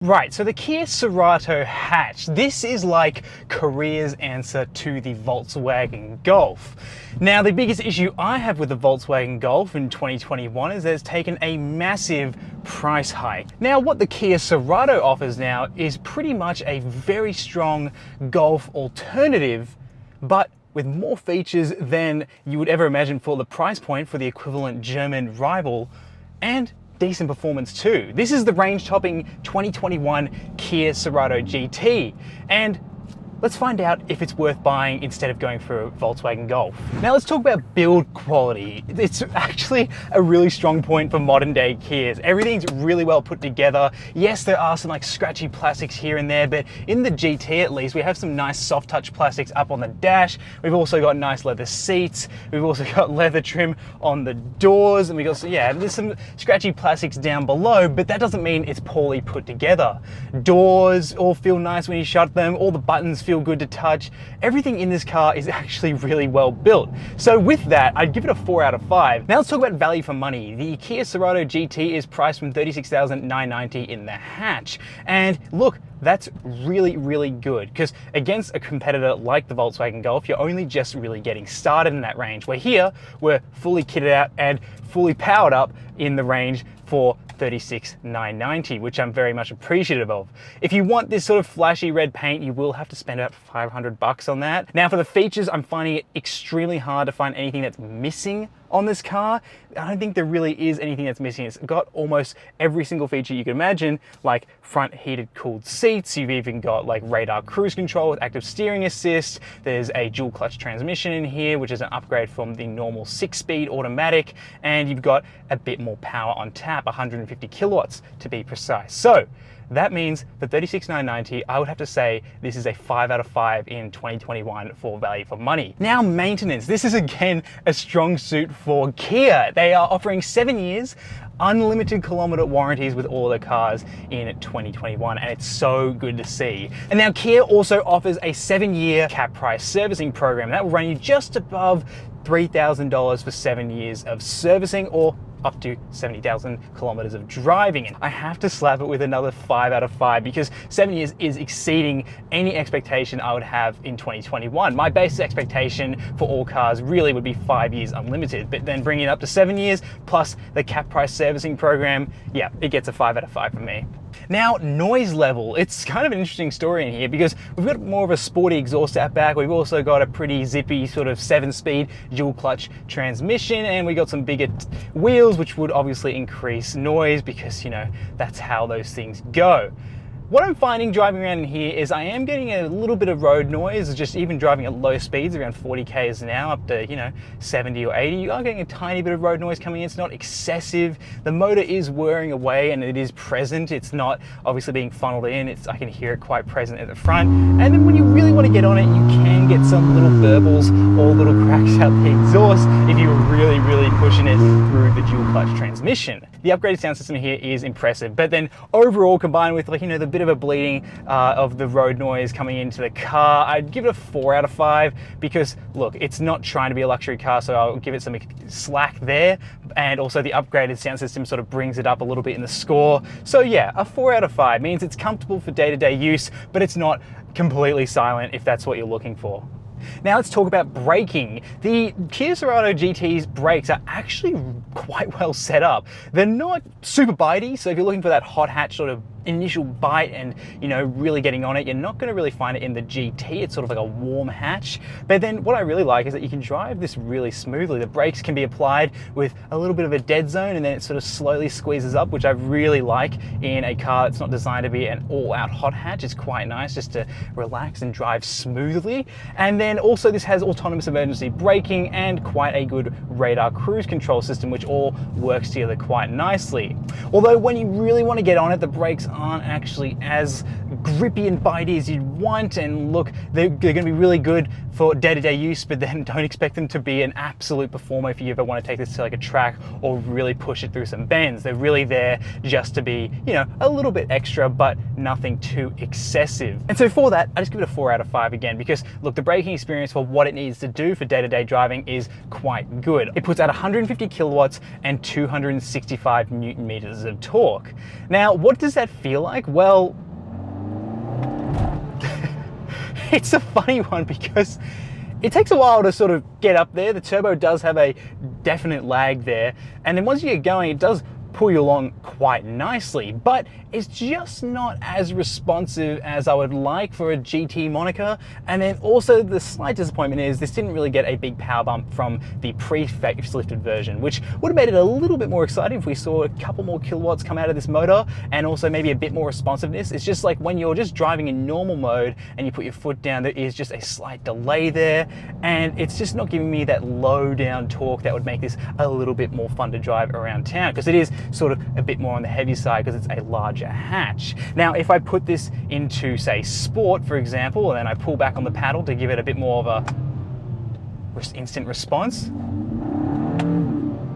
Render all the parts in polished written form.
Right, so the Kia Cerato hatch, this is like Korea's answer to the Volkswagen Golf. Now, the biggest issue I have with the Volkswagen Golf in 2021 is that it's taken a massive price hike. Now, what the Kia Cerato offers now is pretty much a very strong Golf alternative, but with more features than you would ever imagine for the price point for the equivalent German rival, and decent performance too. This is the range-topping 2021 Kia Cerato GT, and let's find out if it's worth buying instead of going for a Volkswagen Golf. Now let's talk about build quality. It's actually a really strong point for modern day Kias. Everything's really well put together. Yes, there are some like scratchy plastics here and there, but in the GT at least, we have some nice soft touch plastics up on the dash. We've also got nice leather seats. We've also got leather trim on the doors, and we got, so yeah, there's some scratchy plastics down below, but that doesn't mean it's poorly put together. Doors all feel nice when you shut them. All the buttons feel good to touch. Everything in this car is actually really well built. So with that, I'd give it a 4 out of 5. Now let's talk about value for money. The Kia Cerato GT is priced from $36,990 in the hatch. And look, that's really, really good, because against a competitor like the Volkswagen Golf, you're only just really getting started in that range. Where here, we're fully kitted out and fully powered up in the range for $36,990, which I'm very much appreciative of. If you want this sort of flashy red paint, you will have to spend about 500 bucks on that. Now for the features, I'm finding it extremely hard to find anything that's missing on this car. I don't think there really is anything that's missing. It's got almost every single feature you can imagine, like front heated cooled seats. You've even got like radar cruise control with active steering assist. There's a dual clutch transmission in here, which is an upgrade from the normal 6-speed automatic. And you've got a bit more power on tap, 150 kilowatts to be precise. So that means for $36,990, I would have to say this is a 5 out of 5 in 2021 for value for money. Now, maintenance. This is again a strong suit for Kia. They are offering 7 years, unlimited kilometer warranties with all their cars in 2021, and it's so good to see. And now Kia also offers a 7-year cap price servicing program that will run you just above $3,000 for 7 years of servicing, or up to 70,000 kilometers of driving. And I have to slap it with another 5 out of 5 because 7 years is exceeding any expectation I would have in 2021. My base expectation for all cars really would be 5 years unlimited, but then bringing it up to 7 years plus the cap price servicing program, yeah, it gets a 5 out of 5 from me. Now, noise level. It's kind of an interesting story in here because we've got more of a sporty exhaust out back. We've also got a pretty zippy sort of 7-speed dual clutch transmission, and we got some bigger wheels, which would obviously increase noise because, you know, that's how those things go. What I'm finding driving around in here is I am getting a little bit of road noise, just even driving at low speeds, around 40 k's an hour up to, you know, 70 or 80. You are getting a tiny bit of road noise coming in. It's not excessive. The motor is whirring away and it is present. It's not obviously being funneled in. I can hear it quite present at the front. And then when you really want to get on it, you can get some little burbles or little cracks out the exhaust if you're really, really pushing it through the dual clutch transmission. The upgraded sound system here is impressive, but then overall, combined with, like, you know, the bit of a bleeding of the road noise coming into the car, I'd give it a 4 out of 5 because look, it's not trying to be a luxury car, so I'll give it some slack there, and also the upgraded sound system sort of brings it up a little bit in the score. So yeah, a 4 out of 5 means it's comfortable for day-to-day use, but it's not completely silent if that's what you're looking for. Now let's talk about braking. The Kia Cerato GT's brakes are actually quite well set up. They're not super bitey, so if you're looking for that hot hatch sort of initial bite and, you know, really getting on it, you're not going to really find it in the GT. It's sort of like a warm hatch. But then what I really like is that you can drive this really smoothly. The brakes can be applied with a little bit of a dead zone, and then it sort of slowly squeezes up, which I really like in a car that's not designed to be an all-out hot hatch. It's quite nice just to relax and drive smoothly. And then also this has autonomous emergency braking and quite a good radar cruise control system, which all works together quite nicely. Although when you really want to get on it, the brakes aren't actually as grippy and bitey as you'd want, and look, they're going to be really good for day-to-day use, but then don't expect them to be an absolute performer if you ever want to take this to like a track or really push it through some bends. They're really there just to be, you know, a little bit extra, but nothing too excessive. And so for that, I just give it a 4 out of 5 again, because look, the braking experience for what it needs to do for day-to-day driving is quite good. It puts out 150 kilowatts and 265 Newton meters of torque. Now, what does that feel like? Well, it's a funny one because it takes a while to sort of get up there. The turbo does have a definite lag there, and then once you get going, it does pull you along quite nicely, but it's just not as responsive as I would like for a GT moniker. And then also the slight disappointment is this didn't really get a big power bump from the pre-facelifted version, which would have made it a little bit more exciting if we saw a couple more kilowatts come out of this motor, and also maybe a bit more responsiveness. It's just like when you're just driving in normal mode and you put your foot down, there is just a slight delay there, and it's just not giving me that low down torque that would make this a little bit more fun to drive around town, because it is sort of a bit more on the heavy side because it's a larger hatch. Now, if I put this into, say, sport, for example, and then I pull back on the paddle to give it a bit more of a instant response,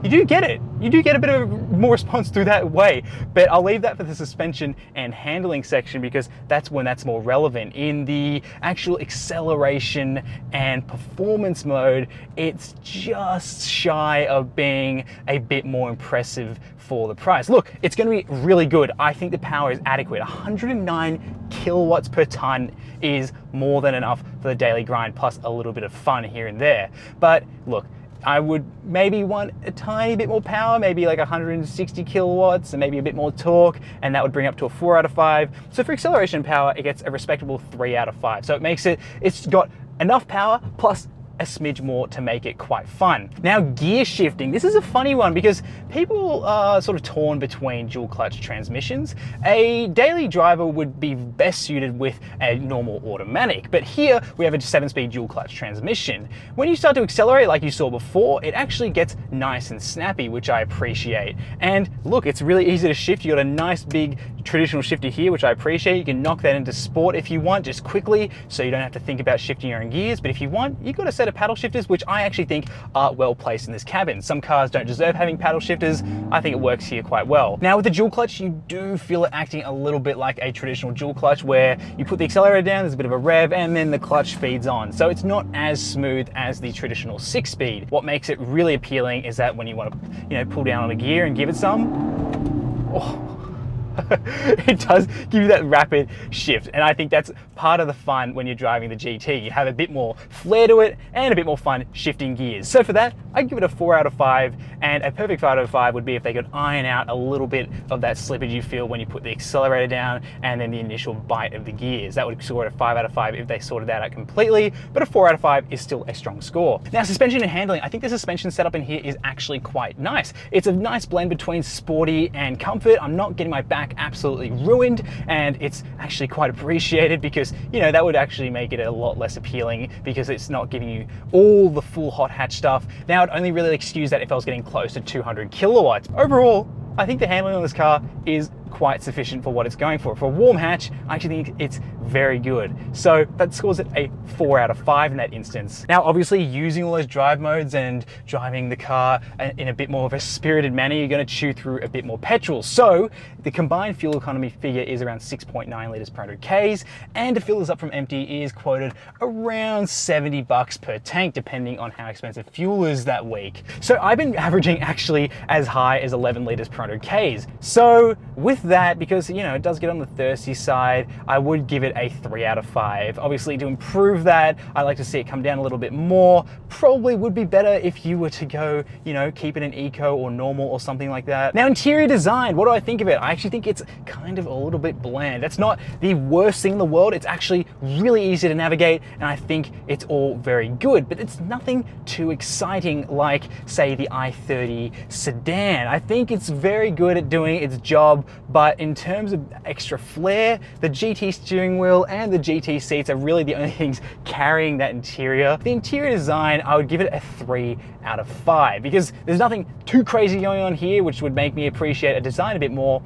you do get it. You do get a bit of more response through that way, but I'll leave that for the suspension and handling section because that's when that's more relevant. In the actual acceleration and performance mode, it's just shy of being a bit more impressive for the price. Look, it's going to be really good. I think the power is adequate. 109 kilowatts per ton is more than enough for the daily grind, plus a little bit of fun here and there. But look, I would maybe want a tiny bit more power, maybe like 160 kilowatts and maybe a bit more torque, and that would bring up to a 4 out of 5. So for acceleration power, it gets a respectable 3 out of 5. So it makes it, it's got enough power plus a smidge more to make it quite fun. Now, gear shifting. This is a funny one because people are sort of torn between dual clutch transmissions. A daily driver would be best suited with a normal automatic, but here we have a 7-speed dual clutch transmission. When you start to accelerate like you saw before, it actually gets nice and snappy, which I appreciate. And look, it's really easy to shift. You got a nice big traditional shifter here, which I appreciate. You can knock that into sport if you want, just quickly, so you don't have to think about shifting your own gears. But if you want, you've got a set of paddle shifters, which I actually think are well placed in this cabin. Some cars don't deserve having paddle shifters. I think it works here quite well. Now with the dual clutch, you do feel it acting a little bit like a traditional dual clutch, where you put the accelerator down, there's a bit of a rev, and then the clutch feeds on. So it's not as smooth as the traditional 6-speed. What makes it really appealing is that when you want to, pull down on a gear and give it some, it does give you that rapid shift, and I think that's part of the fun when you're driving the GT. You have a bit more flair to it and a bit more fun shifting gears. So for that, I'd give it a 4 out of 5, and a perfect 5 out of 5 would be if they could iron out a little bit of that slippage you feel when you put the accelerator down and then the initial bite of the gears. That would score at a 5 out of 5 if they sorted that out completely, but a 4 out of 5 is still a strong score. Now, suspension and handling. I think the suspension setup in here is actually quite nice. It's a nice blend between sporty and comfort. I'm not getting my back absolutely ruined, and it's actually quite appreciated because that would actually make it a lot less appealing because it's not giving you all the full hot hatch stuff. Now, I'd only really excuse that if I was getting close to 200 kilowatts. Overall, I think the handling on this car is quite sufficient for what it's going for. For a warm hatch, I actually think it's very good. So that scores it a 4 out of 5 in that instance. Now, obviously, using all those drive modes and driving the car in a bit more of a spirited manner, you're going to chew through a bit more petrol. So the combined fuel economy figure is around 6.9 litres per 100 Ks, and to fill this up from empty is quoted around $70 per tank, depending on how expensive fuel is that week. So I've been averaging actually as high as 11 litres per 100 Ks. So with that, because it does get on the thirsty side, I would give it a 3 out of 5. Obviously, to improve that, I like to see it come down a little bit more. Probably would be better if you were to go, keep it in eco or normal or something like that. Now, interior design, what do I think of it? I actually think it's kind of a little bit bland. That's not the worst thing in the world. It's actually really easy to navigate, and I think it's all very good, but it's nothing too exciting like, say, the i30 sedan. I think it's very good at doing its job, but in terms of extra flair, the GT steering wheel and the GT seats are really the only things carrying that interior. The interior design, I would give it a 3 out of 5 because there's nothing too crazy going on here, which would make me appreciate a design a bit more,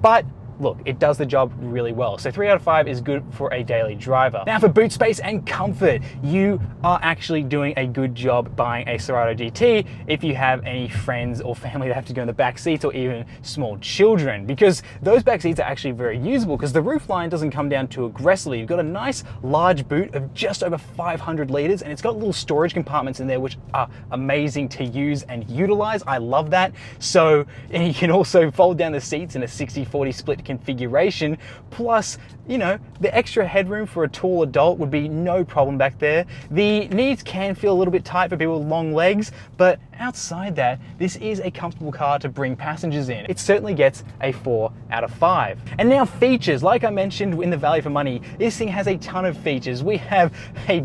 but look, it does the job really well. So 3 out of 5 is good for a daily driver. Now for boot space and comfort, you are actually doing a good job buying a Cerato GT if you have any friends or family that have to go in the back seats, or even small children, because those back seats are actually very usable because the roof line doesn't come down too aggressively. You've got a nice large boot of just over 500 litres, and it's got little storage compartments in there which are amazing to use and utilize. I love that. So, and you can also fold down the seats in a 60-40 split configuration, plus, you know, the extra headroom for a tall adult would be no problem back there. The knees can feel a little bit tight for people with long legs, but outside that, this is a comfortable car to bring passengers in. It certainly gets a 4 out of 5. And now features, like I mentioned in the value for money, this thing has a ton of features. We have a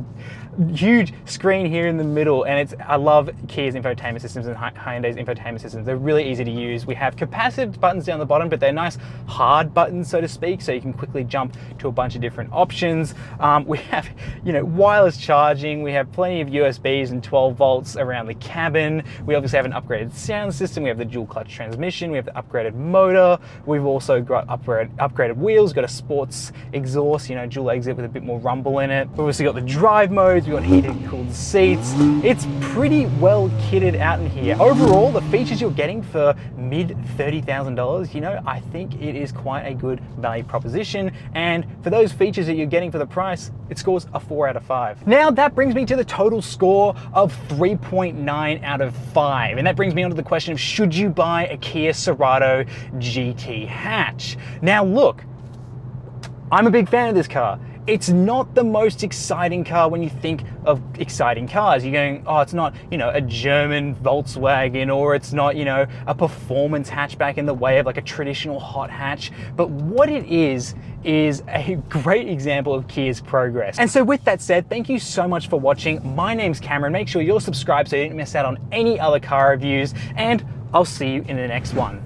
huge screen here in the middle, and I love Kia's infotainment systems and Hyundai's infotainment systems. They're really easy to use. We have capacitive buttons down the bottom, but they're nice hard buttons, so to speak, so you can quickly jump to a bunch of different options. We have, you know, wireless charging. We have plenty of USBs and 12 volts around the cabin. We obviously have an upgraded sound system. We have the dual clutch transmission. We have the upgraded motor. We've also got upgraded wheels. Got a sports exhaust, you know, dual exit with a bit more rumble in it. We've also got the drive modes. We've got heated and cooled seats. It's pretty well kitted out in here. Overall, the features you're getting for mid $30,000, you know, I think it is quite a good value proposition. And for those features that you're getting for the price, it scores a 4 out of 5. Now that brings me to the total score of 3.9 out of 5. And that brings me on to the question of, should you buy a Kia Cerato GT hatch? Now look, I'm a big fan of this car. It's not the most exciting car when you think of exciting cars. You're going, oh, it's not, you know, a German Volkswagen, or it's not, you know, a performance hatchback in the way of like a traditional hot hatch. But what it is a great example of Kia's progress. And so with that said, thank you so much for watching. My name's Cameron. Make sure you're subscribed so you don't miss out on any other car reviews, and I'll see you in the next one.